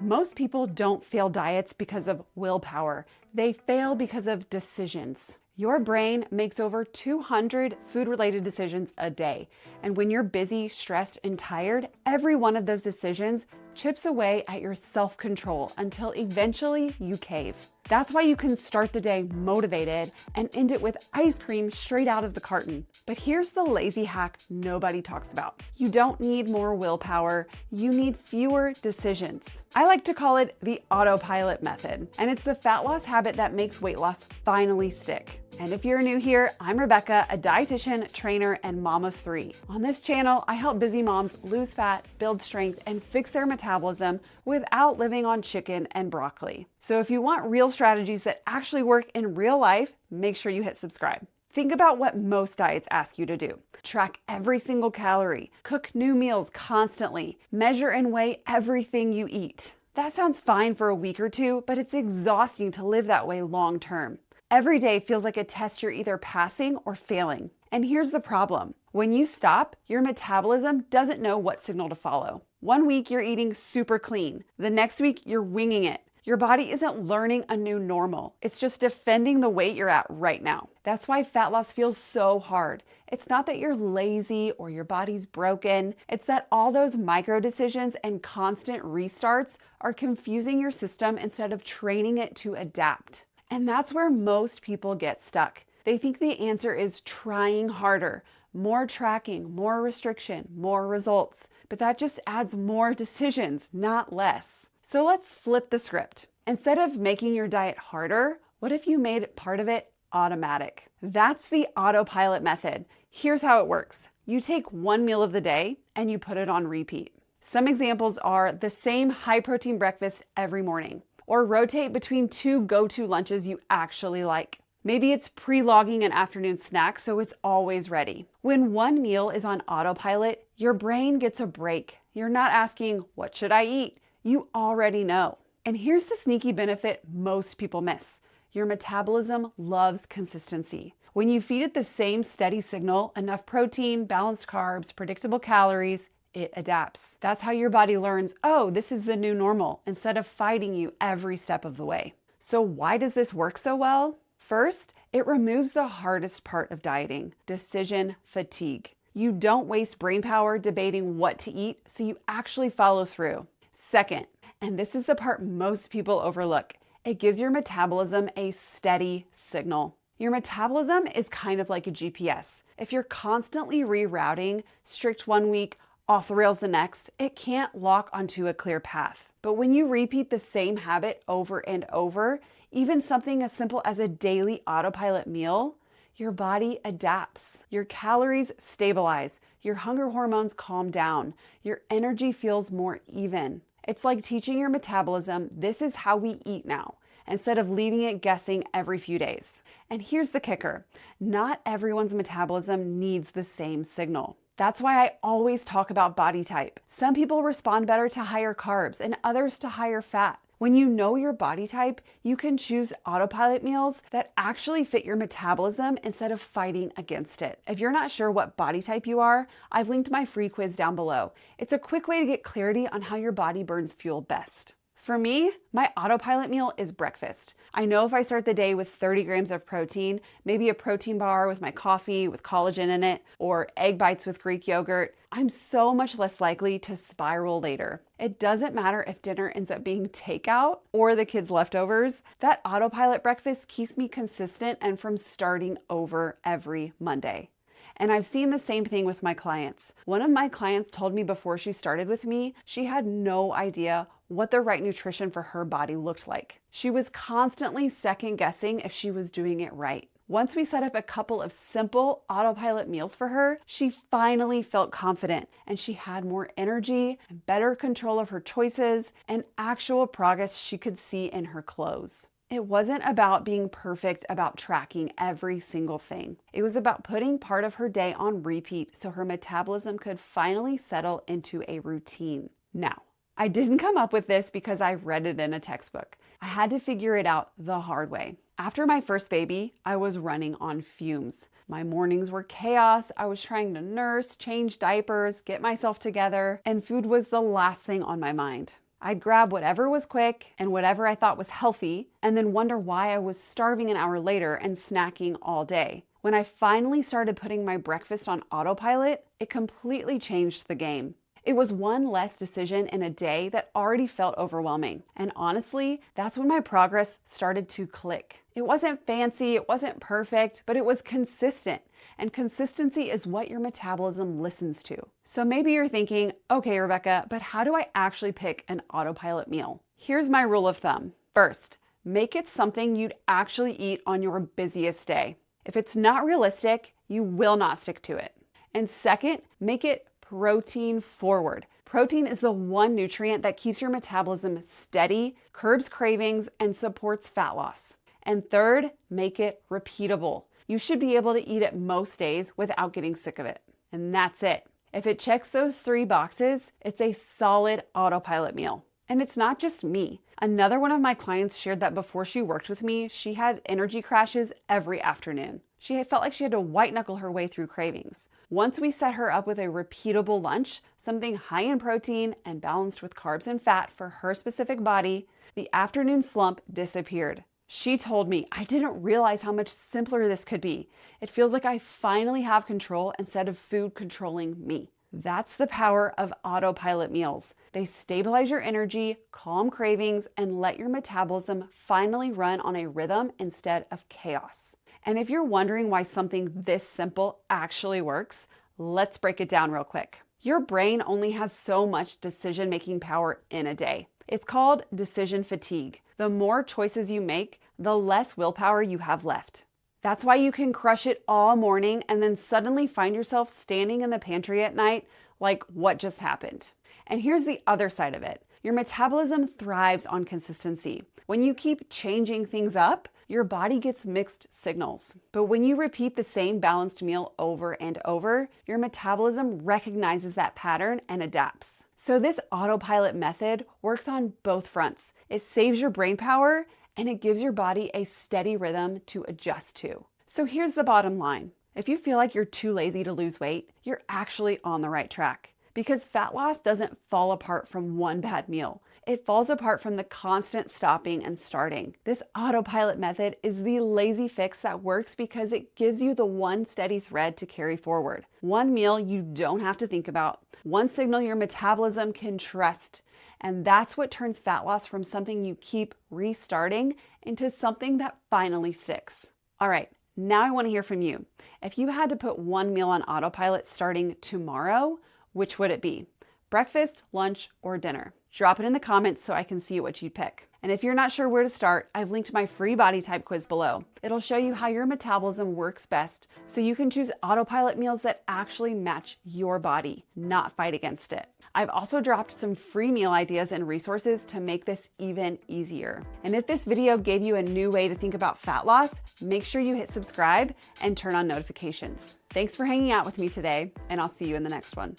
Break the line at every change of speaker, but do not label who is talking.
Most people don't fail diets because of willpower. They fail because of decisions. Your brain makes over 200 food-related decisions a day. And when you're busy, stressed, and tired, every one of those decisions chips away at your self-control until eventually you cave. That's why you can start the day motivated and end it with ice cream straight out of the carton. But here's the lazy hack nobody talks about. You don't need more willpower, you need fewer decisions. I like to call it the Autopilot Method, and it's the fat loss habit that makes weight loss finally stick. And if you're new here, I'm Rebecca, a dietitian, trainer, and mom of 3. On this channel, I help busy moms lose fat, build strength, and fix their metabolism without living on chicken and broccoli. So if you want real strategies that actually work in real life, make sure you hit subscribe. Think about what most diets ask you to do. Track every single calorie, cook new meals constantly, measure and weigh everything you eat. That sounds fine for a week or two, but it's exhausting to live that way long term. Every day feels like a test you're either passing or failing. And here's the problem. When you stop, your metabolism doesn't know what signal to follow. One week you're eating super clean. The next week you're winging it. Your body isn't learning a new normal. It's just defending the weight you're at right now. That's why fat loss feels so hard. It's not that you're lazy or your body's broken. It's that all those micro decisions and constant restarts are confusing your system instead of training it to adapt. And that's where most people get stuck. They think the answer is trying harder, more tracking, more restriction, more results. But that just adds more decisions, not less. So let's flip the script. Instead of making your diet harder, what if you made part of it automatic? That's the Autopilot Method. Here's how it works. You take one meal of the day and you put it on repeat. Some examples are the same high-protein breakfast every morning, or rotate between 2 go-to lunches you actually like. Maybe it's pre-logging an afternoon snack so it's always ready. When one meal is on autopilot, your brain gets a break. You're not asking, what should I eat? You already know. And here's the sneaky benefit most people miss. Your metabolism loves consistency. When you feed it the same steady signal, enough protein, balanced carbs, predictable calories, it adapts. That's how your body learns, oh, this is the new normal, instead of fighting you every step of the way. So why does this work so well? First, it removes the hardest part of dieting, decision fatigue. You don't waste brain power debating what to eat, so you actually follow through. Second, and this is the part most people overlook, it gives your metabolism a steady signal. Your metabolism is kind of like a GPS. If you're constantly rerouting, strict one week, off the rails the next, it can't lock onto a clear path. But when you repeat the same habit over and over, even something as simple as a daily autopilot meal, your body adapts. Your calories stabilize, your hunger hormones calm down, your energy feels more even. It's like teaching your metabolism, this is how we eat now, instead of leaving it guessing every few days. And here's the kicker, not everyone's metabolism needs the same signal. That's why I always talk about body type. Some people respond better to higher carbs and others to higher fat. When you know your body type, you can choose autopilot meals that actually fit your metabolism instead of fighting against it. If you're not sure what body type you are, I've linked my free quiz down below. It's a quick way to get clarity on how your body burns fuel best. For me, my autopilot meal is breakfast. I know if I start the day with 30 grams of protein, maybe a protein bar with my coffee with collagen in it, or egg bites with Greek yogurt, I'm so much less likely to spiral later. It doesn't matter if dinner ends up being takeout or the kids' leftovers. That autopilot breakfast keeps me consistent and from starting over every Monday. And I've seen the same thing with my clients. One of my clients told me before she started with me, she had no idea what the right nutrition for her body looked like. She was constantly second guessing if she was doing it right. Once we set up a couple of simple autopilot meals for her, she finally felt confident and she had more energy and better control of her choices and actual progress she could see in her clothes. It wasn't about being perfect about tracking every single thing. It was about putting part of her day on repeat so her metabolism could finally settle into a routine. Now, I didn't come up with this because I read it in a textbook. I had to figure it out the hard way. After my first baby, I was running on fumes. My mornings were chaos. I was trying to nurse, change diapers, get myself together, and food was the last thing on my mind. I'd grab whatever was quick and whatever I thought was healthy, and then wonder why I was starving an hour later and snacking all day. When I finally started putting my breakfast on autopilot, it completely changed the game. It was one less decision in a day that already felt overwhelming. And honestly, that's when my progress started to click. It wasn't fancy, it wasn't perfect, but it was consistent. And consistency is what your metabolism listens to. So maybe you're thinking, okay, Rebecca, but how do I actually pick an autopilot meal? Here's my rule of thumb. First, make it something you'd actually eat on your busiest day. If it's not realistic, you will not stick to it. And second, make it protein forward. Protein is the one nutrient that keeps your metabolism steady, curbs cravings, and supports fat loss. And third, make it repeatable. You should be able to eat it most days without getting sick of it. And that's it. If it checks those 3 boxes, it's a solid autopilot meal. And it's not just me. Another one of my clients shared that before she worked with me, she had energy crashes every afternoon. She had felt like she had to white knuckle her way through cravings. Once we set her up with a repeatable lunch, something high in protein and balanced with carbs and fat for her specific body, the afternoon slump disappeared. She told me, I didn't realize how much simpler this could be. It feels like I finally have control instead of food controlling me. That's the power of autopilot meals. They stabilize your energy, calm cravings, and let your metabolism finally run on a rhythm instead of chaos. And if you're wondering why something this simple actually works, let's break it down real quick. Your brain only has so much decision-making power in a day. It's called decision fatigue. The more choices you make, the less willpower you have left. That's why you can crush it all morning and then suddenly find yourself standing in the pantry at night like, what just happened? And here's the other side of it. Your metabolism thrives on consistency. When you keep changing things up, your body gets mixed signals. But when you repeat the same balanced meal over and over, your metabolism recognizes that pattern and adapts. So this autopilot method works on both fronts. It saves your brain power and it gives your body a steady rhythm to adjust to. So here's the bottom line. If you feel like you're too lazy to lose weight, you're actually on the right track. Because fat loss doesn't fall apart from one bad meal. It falls apart from the constant stopping and starting. This autopilot method is the lazy fix that works because it gives you the one steady thread to carry forward. One meal you don't have to think about. One signal your metabolism can trust. And that's what turns fat loss from something you keep restarting into something that finally sticks. All right, now I want to hear from you. If you had to put one meal on autopilot starting tomorrow, which would it be? Breakfast, lunch, or dinner? Drop it in the comments so I can see what you'd pick. And if you're not sure where to start, I've linked my free body type quiz below. It'll show you how your metabolism works best so you can choose autopilot meals that actually match your body, not fight against it. I've also dropped some free meal ideas and resources to make this even easier. And if this video gave you a new way to think about fat loss, make sure you hit subscribe and turn on notifications. Thanks for hanging out with me today, and I'll see you in the next one.